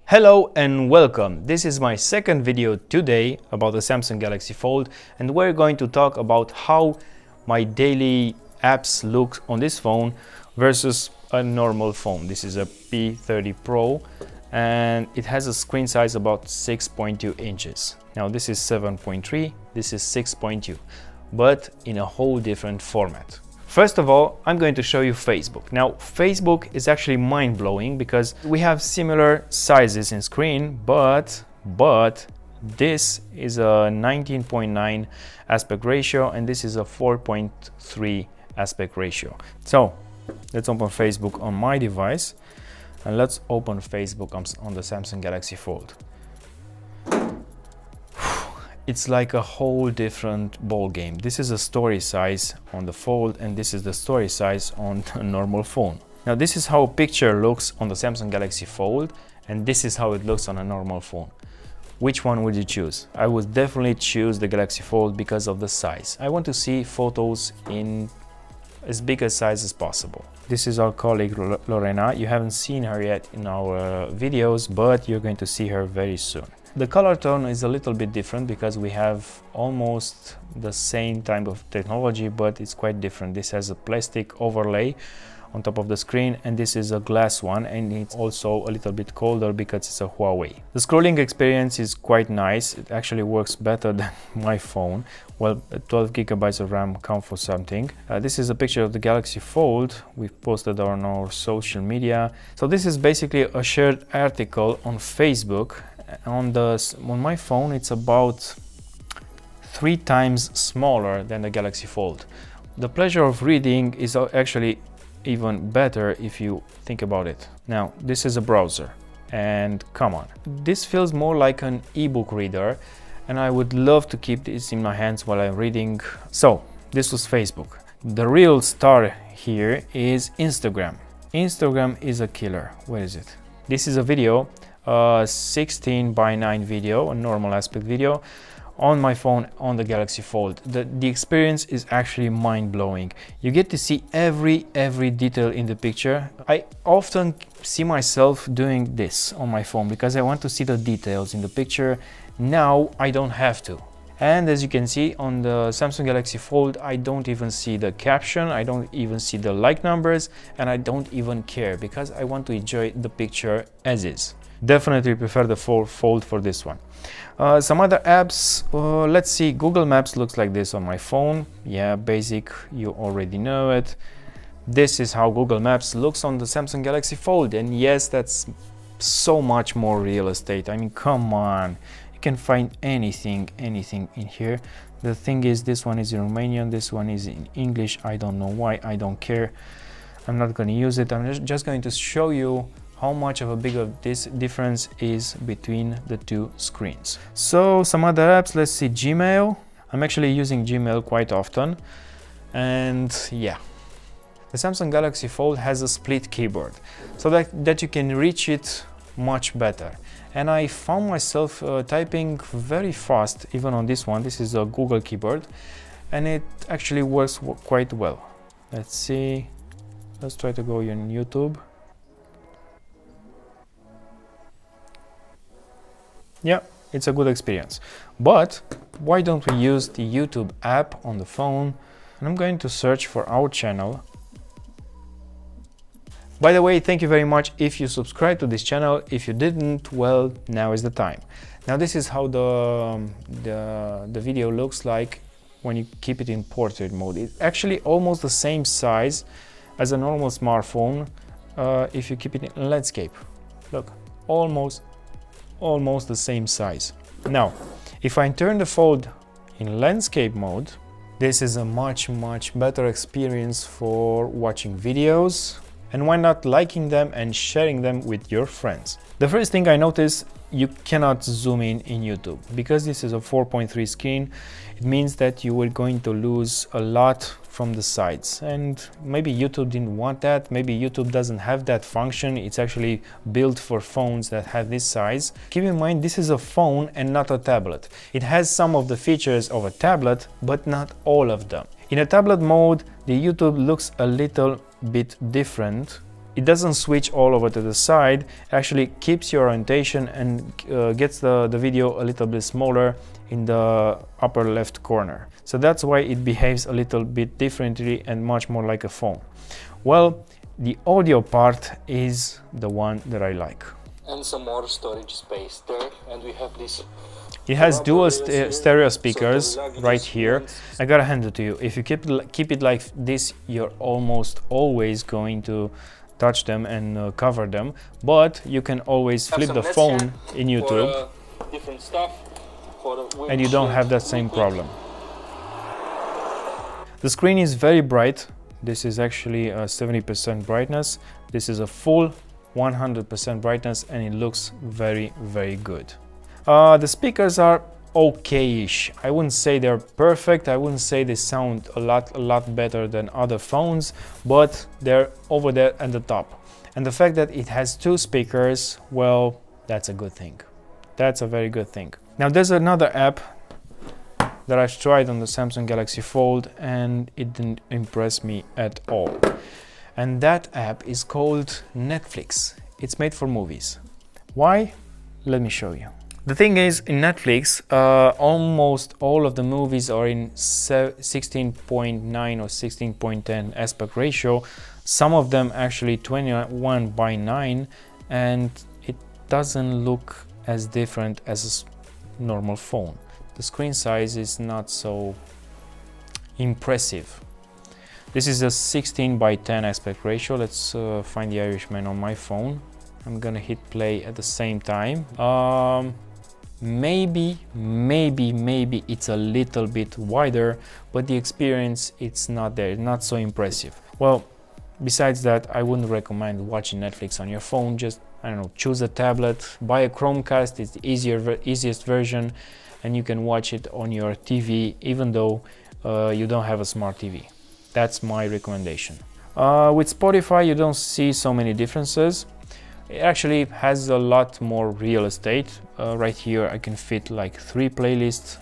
Hello and welcome. This is my second video today about the Samsung Galaxy Fold, and we're going to talk about how my daily apps look on this phone versus a normal phone. This is a P30 Pro and it has a screen size about 6.2 inches. Now this is 7.3, this is 6.2, but in a whole different format. First of all, I'm going to show you Facebook. Now, Facebook is actually mind-blowing because we have similar sizes in screen, but this is a 19.9 aspect ratio and this is a 4.3 aspect ratio. So let's open Facebook on my device and let's open Facebook on the Samsung Galaxy Fold. It's like a whole different ball game. This is a story size on the Fold and this is the story size on a normal phone. Now this is how a picture looks on the Samsung Galaxy Fold and this is how it looks on a normal phone. Which one would you choose? I would definitely choose the Galaxy Fold because of the size. I want to see photos in as big a size as possible. This is our colleague Lorena. You haven't seen her yet in our videos, but you're going to see her very soon. The color tone is a little bit different because we have almost the same type of technology, but it's quite different. This has a plastic overlay on top of the screen and this is a glass one, and it's also a little bit colder because it's a Huawei. The scrolling experience is quite nice. It actually works better than my phone. Well, 12 gigabytes of RAM count for something. This is a picture of the Galaxy Fold. We've posted on our social media. So this is basically a shared article on Facebook. On my phone it's about 3 times smaller than the Galaxy Fold. The pleasure of reading is actually even better if you think about it. Now this is a browser and come on, this feels more like an ebook reader and I would love to keep this in my hands while I'm reading. So this was Facebook. The real star here is Instagram. Instagram is a killer. Where is it? This is a video, 16:9 video, a normal aspect video on my phone on the Galaxy Fold. The experience is actually mind-blowing. You get to see every detail in the picture. I often see myself doing this on my phone because I want to see the details in the picture. Now I don't have to. And as you can see on the Samsung Galaxy Fold, I don't even see the caption, I don't even see the like numbers, and I don't even care because I want to enjoy the picture as is. Definitely prefer the Fold for this one. Some other apps, let's see, Google Maps looks like this on my phone. Yeah, basic, you already know it. This is how Google Maps looks on the Samsung Galaxy Fold, and yes, that's so much more real estate. I mean, come on, you can find anything in here. The thing is, this one is in Romanian, this one is in English. I don't know why, I don't care. I'm not going to use it. I'm just going to show you how much of a big of this difference is between the two screens. So some other apps, let's see, Gmail. I'm actually using Gmail quite often, and yeah, the Samsung Galaxy Fold has a split keyboard so that you can reach it much better, and I found myself typing very fast even on this one. This is a Google keyboard and it actually works quite well. Let's see, let's try to go on YouTube. Yeah, it's a good experience. But why don't we use the YouTube app on the phone? And I'm going to search for our channel. By the way, thank you very much if you subscribed to this channel. If you didn't, well, now is the time. Now this is how the video looks like when you keep it in portrait mode. It's actually almost the same size as a normal smartphone if you keep it in landscape. Look, almost the same size. Now, if I turn the Fold in landscape mode, this is a much better experience for watching videos, and why not liking them and sharing them with your friends. The first thing I noticed, you cannot zoom in YouTube because this is a 4.3 screen. It means that you are going to lose a lot from the sides, and maybe YouTube didn't want that. Maybe YouTube doesn't have that function. It's actually built for phones that have this size. Keep in mind, this is a phone and not a tablet. It has some of the features of a tablet, but not all of them. In a tablet mode, the YouTube looks a little bit different it doesn't switch all over to the side, actually keeps your orientation and gets the video a little bit smaller in the upper left corner. So that's why it behaves a little bit differently and much more like a phone. Well, the audio part is the one that I like. And some more storage space there, and we have this. It has dual stereo speakers right here. I gotta hand it to you. If you keep it like this, you're almost always going to touch them and cover them. But you can always flip the phone in YouTube, different stuff, and you don't have that same problem. The screen is very bright. This is actually a 70% brightness. This is a full 100% brightness, and it looks very, very good. The speakers are okay-ish. I wouldn't say they're perfect. I wouldn't say they sound a lot better than other phones, but they're over there at the top. And the fact that it has two speakers, well, that's a good thing. That's a very good thing. Now there's another app that I've tried on the Samsung Galaxy Fold, and it didn't impress me at all. And that app is called Netflix. It's made for movies. Why? Let me show you. The thing is, in Netflix, almost all of the movies are in 16.9 or 16.10 aspect ratio. Some of them actually 21:9, and it doesn't look as different as a normal phone. The screen size is not so impressive. This is a 16:10 aspect ratio. Let's find the Irishman on my phone. I'm gonna hit play at the same time. Maybe it's a little bit wider, but the experience, it's not there, not so impressive. Well, besides that, I wouldn't recommend watching Netflix on your phone. Just, I don't know, choose a tablet, buy a Chromecast. It's the easiest version, and you can watch it on your TV, even though you don't have a smart TV. That's my recommendation. With Spotify, you don't see so many differences. It actually has a lot more real estate. Right here, I can fit like 3 playlists.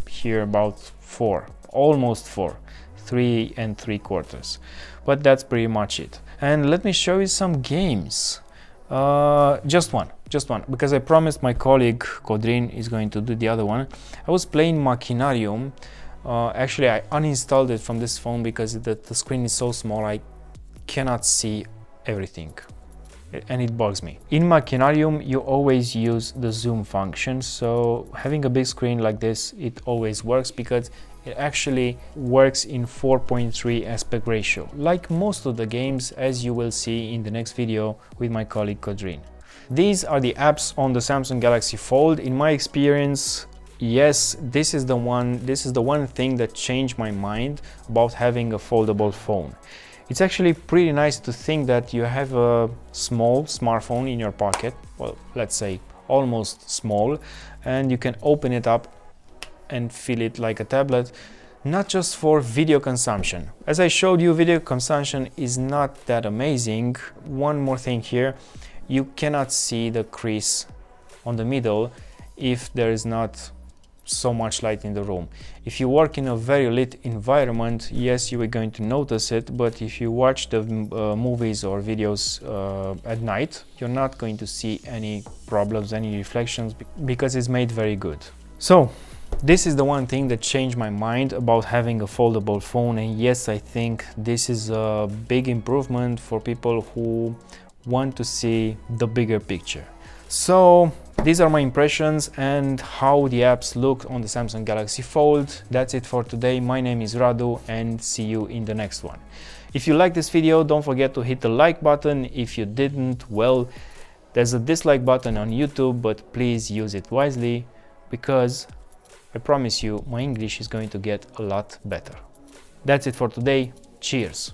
Here about 4, almost 4, 3 3/4. But that's pretty much it. And let me show you some games. Just one, because I promised my colleague Codrin is going to do the other one. I was playing Machinarium. Actually, I uninstalled it from this phone because the screen is so small, I cannot see everything, and it bugs me. In Machinarium, you always use the zoom function, so having a big screen like this, it always works because it actually works in 4.3 aspect ratio, like most of the games, as you will see in the next video with my colleague Codrin. These are the apps on the Samsung Galaxy Fold. In my experience, yes, this is the one thing that changed my mind about having a foldable phone. It's actually pretty nice to think that you have a small smartphone in your pocket, well, let's say almost small, and you can open it up and feel it like a tablet, not just for video consumption. As I showed you, video consumption is not that amazing. One more thing here, you cannot see the crease on the middle if there is not so much light in the room. If you work in a very lit environment, yes, you are going to notice it, but if you watch the movies or videos at night, you're not going to see any problems, any reflections, because it's made very good. So this is the one thing that changed my mind about having a foldable phone, and yes, I think this is a big improvement for people who want to see the bigger picture. So these are my impressions and how the apps look on the Samsung Galaxy Fold. That's it for today. My name is Radu, and see you in the next one. If you like this video, don't forget to hit the like button. If you didn't, well, there's a dislike button on YouTube, but please use it wisely, because I promise you my English is going to get a lot better. That's it for today. Cheers!